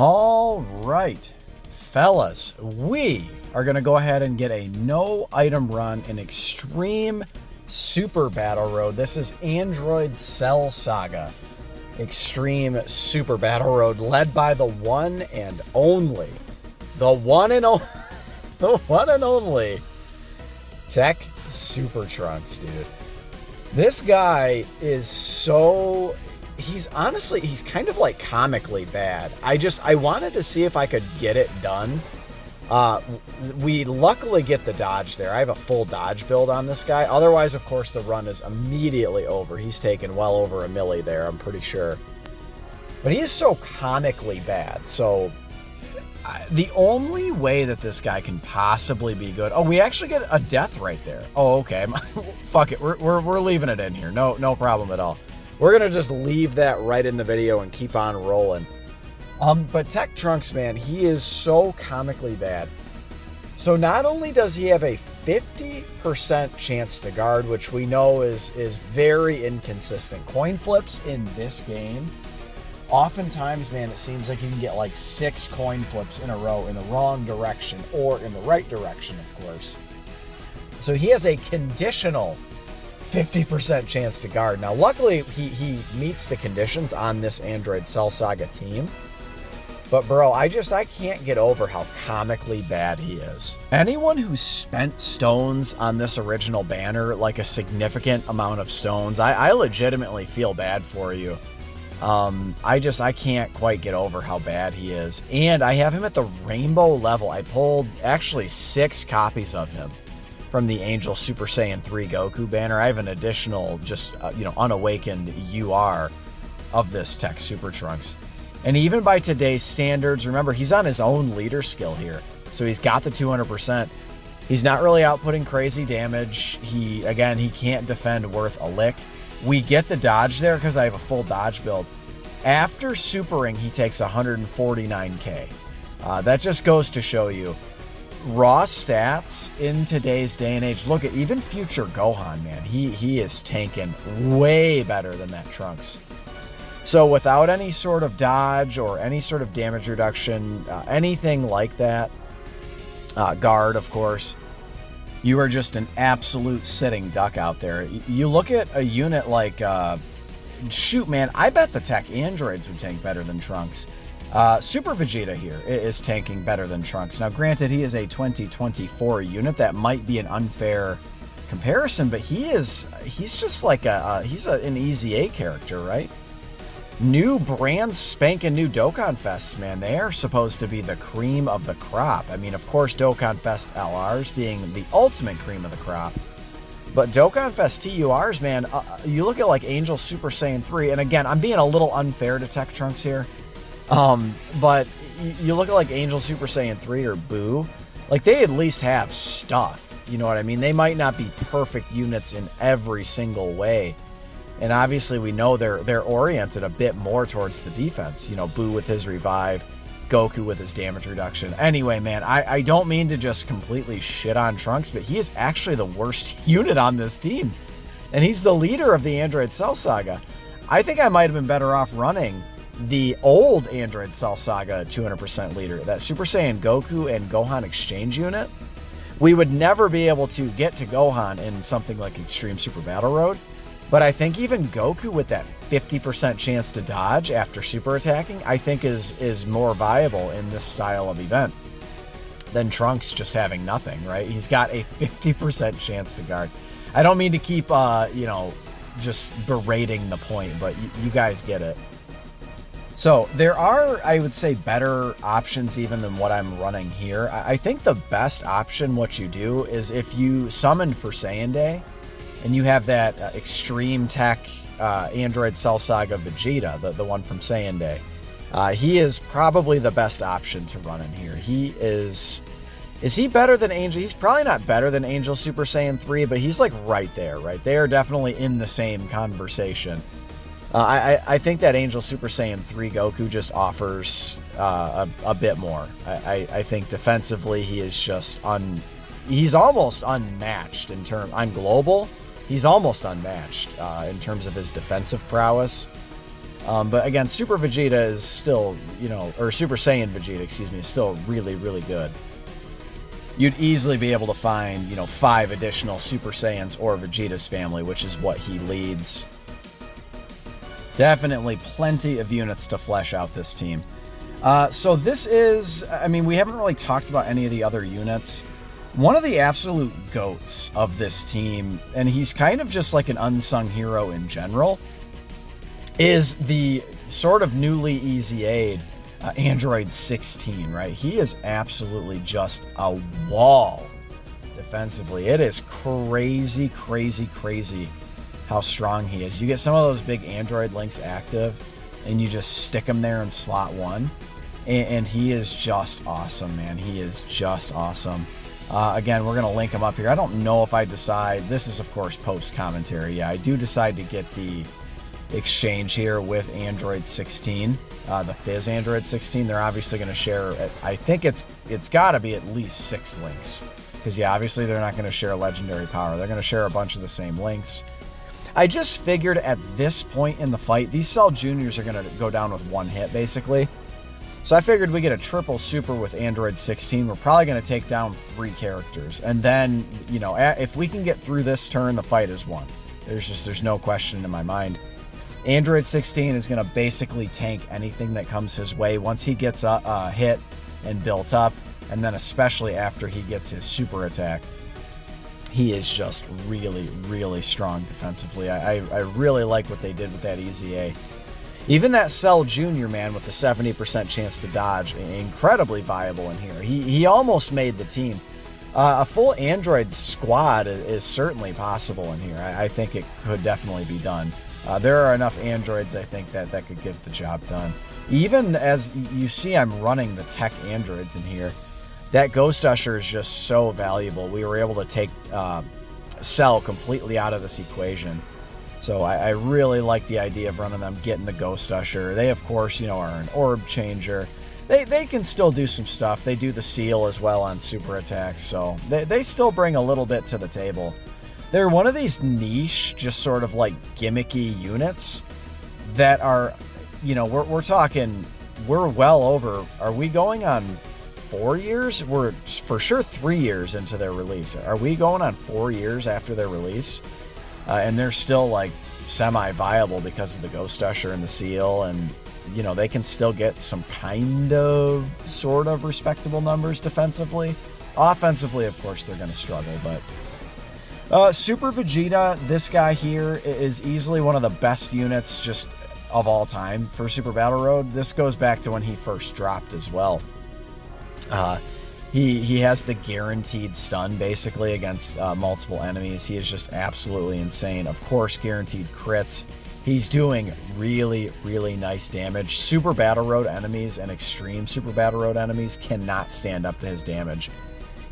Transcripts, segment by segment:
All right, fellas, we are going to go ahead and get a no item run in Extreme Super Battle Road. This is Android Cell Saga Extreme Super Battle Road, led by the one and only, the one and only Tech Super Trunks, dude. This guy is so... he's kind of like comically bad. I wanted to see if I could get it done. We luckily get the dodge there. I have a full dodge build on this guy. Otherwise, of course, the run is immediately over. He's taken well over a milli there, I'm pretty sure. But he is so comically bad. So the only way that this guy can possibly be good... oh, we actually get a death right there. Oh, okay. Fuck it. We're leaving it in here. No problem at all. We're going to just leave that right in the video and keep on rolling. But Tech Trunks, man, he is so comically bad. So not only does he have a 50% chance to guard, which we know is very inconsistent. Coin flips in this game, oftentimes, man, it seems like you can get like 6 coin flips in a row in the wrong direction or in the right direction, of course. So he has a conditional 50% chance to guard. Now, luckily, he meets the conditions on this Android Cell Saga team. But, bro, I can't get over how comically bad he is. Anyone who spent stones on this original banner, like a significant amount of stones, I legitimately feel bad for you. I can't quite get over how bad he is. And I have him at the rainbow level. I pulled actually 6 copies of him from the Angel Super Saiyan 3 Goku banner. I have an additional just, unawakened UR of this Tech Super Trunks. And even by today's standards, remember, he's on his own leader skill here. So he's got the 200%. He's not really outputting crazy damage. He can't defend worth a lick. We get the dodge there because I have a full dodge build. After supering, he takes 149k. That just goes to show you raw stats in today's day and age. Look at even future Gohan, man. He is tanking way better than that Trunks. So without any sort of dodge or any sort of damage reduction, anything like that, guard, of course, you are just an absolute sitting duck out there. You look at a unit like, shoot, man, I bet the Tech Androids would tank better than Trunks. Super Vegeta here is tanking better than Trunks. Now, granted, he is a 2024 unit. That might be an unfair comparison, but he's just like an easy A character, right? New brand spanking new Dokkan Fests, man. They are supposed to be the cream of the crop. I mean, of course, Dokkan Fest LRs being the ultimate cream of the crop. But Dokkan Fest TURs, man, you look at like Angel Super Saiyan 3, and again, I'm being a little unfair to Tech Trunks here. But you look at like Angel Super Saiyan 3 or Boo, like they at least have stuff, you know what I mean? They might not be perfect units in every single way. And obviously we know they're oriented a bit more towards the defense, you know, Boo with his revive, Goku with his damage reduction. Anyway, man, I don't mean to just completely shit on Trunks, but he is actually the worst unit on this team. And he's the leader of the Android Cell Saga. I think I might have been better off running the old Android Cell Saga 200% leader, that Super Saiyan Goku and Gohan exchange unit. We would never be able to get to Gohan in something like Extreme Super Battle Road, but I think even Goku with that 50% chance to dodge after super attacking, I think is more viable in this style of event than Trunks just having nothing, right? He's got a 50% chance to guard. I don't mean to keep, just berating the point, but you guys get it. So there are, I would say, better options even than what I'm running here. I think the best option, what you do, is if you summon for Saiyan Day, and you have that Extreme Tech Android Cell Saga Vegeta, the one from Saiyan Day. He is probably the best option to run in here. He is he better than Angel? He's probably not better than Angel Super Saiyan 3, but he's like right there, right? They are definitely in the same conversation. I think that Angel Super Saiyan 3 Goku just offers a bit more. I think defensively he is just he's almost unmatched in on global. He's almost unmatched in terms of his defensive prowess. But again, Super Vegeta is still, or Super Saiyan Vegeta, excuse me, is still really, really good. You'd easily be able to find, 5 additional Super Saiyans or Vegeta's family, which is what he leads. Definitely plenty of units to flesh out this team. So this is, we haven't really talked about any of the other units. One of the absolute goats of this team, and he's kind of just like an unsung hero in general, is the sort of newly easy aid, Android 16, right? He is absolutely just a wall defensively. It is crazy, crazy, crazy how strong he is. You get some of those big Android links active, and you just stick him there in slot 1, and he is just awesome, man. He is just awesome. Again, we're going to link him up here. I don't know if I decide, this is of course post-commentary, yeah, I do decide to get the exchange here with Android 16, the Fizz Android 16. They're obviously going to share, I think it's got to be at least 6 links, because yeah, obviously they're not going to share legendary power. They're going to share a bunch of the same links. I just figured at this point in the fight, these Cell Juniors are going to go down with 1 hit, basically. So I figured we get a triple super with Android 16. We're probably going to take down 3 characters. And then, if we can get through this turn, the fight is won. There's no question in my mind. Android 16 is going to basically tank anything that comes his way once he gets hit and built up. And then especially after he gets his super attack. He is just really, really strong defensively. I really like what they did with that EZA. Even that Cell Junior, man, with the 70% chance to dodge, incredibly viable in here. He almost made the team. A full Android squad is certainly possible in here. I think it could definitely be done. There are enough androids, I think, that could get the job done. Even as you see, I'm running the tech androids in here. That Ghost Usher is just so valuable. We were able to take Cell completely out of this equation. So I really like the idea of running them, getting the Ghost Usher. They, of course, are an orb changer. They can still do some stuff. They do the seal as well on super attacks. So they still bring a little bit to the table. They're one of these niche, just sort of like gimmicky units that are, we're talking, we're well over, are we going on 4 years? We're for sure 3 years into their release. Are we going on 4 years after their release? And they're still like semi-viable because of the Ghost Usher and the seal, and they can still get some kind of sort of respectable numbers defensively. Offensively, of course, they're going to struggle, but Super Vegeta, this guy here is easily one of the best units just of all time for Super Battle Road. This goes back to when he first dropped as well. He has the guaranteed stun, basically, against multiple enemies. He is just absolutely insane. Of course, guaranteed crits. He's doing really, really nice damage. Super Battle Road enemies and Extreme Super Battle Road enemies cannot stand up to his damage.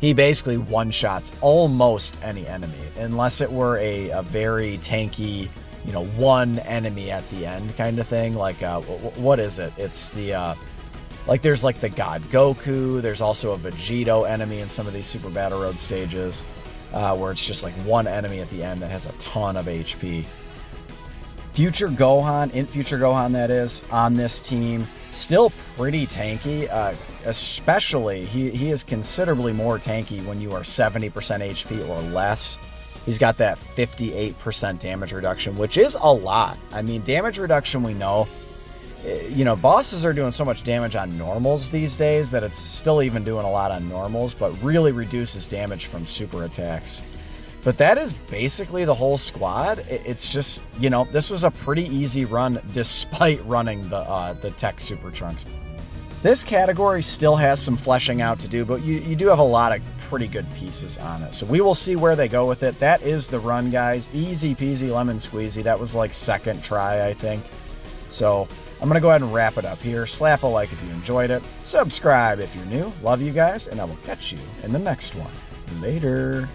He basically one-shots almost any enemy, unless it were a very tanky, one enemy at the end kind of thing. Like, what is it? It's the... like, there's like the God Goku. There's also a Vegito enemy in some of these Super Battle Road stages, where it's just like one enemy at the end that has a ton of HP. Future Gohan, Future Gohan that is, on this team, still pretty tanky. Especially, he is considerably more tanky when you are 70% HP or less. He's got that 58% damage reduction, which is a lot. Damage reduction, we know. Bosses are doing so much damage on normals these days that it's still even doing a lot on normals, but really reduces damage from super attacks. But that is basically the whole squad. It's just, this was a pretty easy run despite running the Tech Super Trunks. This category still has some fleshing out to do, but you do have a lot of pretty good pieces on it. So we will see where they go with it. That is the run, guys. Easy peasy lemon squeezy. That was like second try, I think. So I'm going to go ahead and wrap it up here. Slap a like if you enjoyed it. Subscribe if you're new. Love you guys, and I will catch you in the next one. Later.